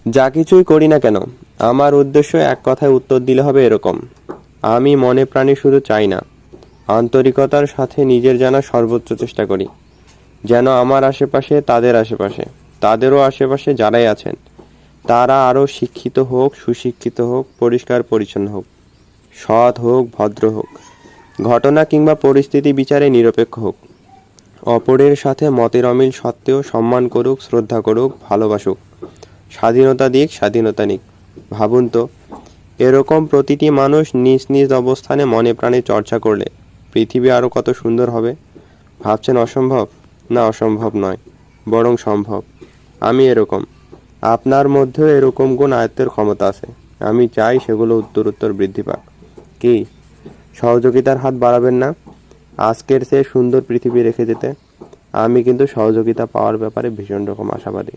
যা কিছুই করি না কেন, আমার উদ্দেশ্য এক কথায় উত্তর দিলে হবে এরকম: আমি মনে প্রাণে শুধু চাই না, আন্তরিকতার সাথে নিজের জানার সর্বোচ্চ চেষ্টা করি, যেন আমার আশেপাশে, তাদের আশেপাশে, তাদেরও আশেপাশে যারাই আছেন, তারা আরও শিক্ষিত হোক, সুশিক্ষিত হোক, পরিষ্কার পরিচ্ছন্ন হোক, সৎ হোক, ভদ্র হোক, ঘটনা কিংবা পরিস্থিতি বিচারে নিরপেক্ষ হোক, অপরের সাথে মতের অমিল সত্ত্বেও সম্মান করুক, শ্রদ্ধা করুক, ভালোবাসুক, স্বাধীনতা দিক, স্বাধীনতা নিক। ভাবুন তো, এরকম প্রতিটি মানুষ নিজ নিজ অবস্থানে মনে প্রাণে চর্চা করলে পৃথিবী আরও কত সুন্দর হবে। ভাবছেন অসম্ভব? না, অসম্ভব নয়, বরং সম্ভব। আমি এরকম, আপনার মধ্যেও এরকম গুণ আয়ত্তের ক্ষমতা আছে। আমি চাই সেগুলো উত্তরোত্তর বৃদ্ধি পাক। কি সহযোগিতার হাত বাড়াবেন না আজকের চেয়ে সুন্দর পৃথিবী রেখে যেতে? আমি কিন্তু সহযোগিতা পাওয়ার ব্যাপারে ভীষণ রকম আশাবাদী।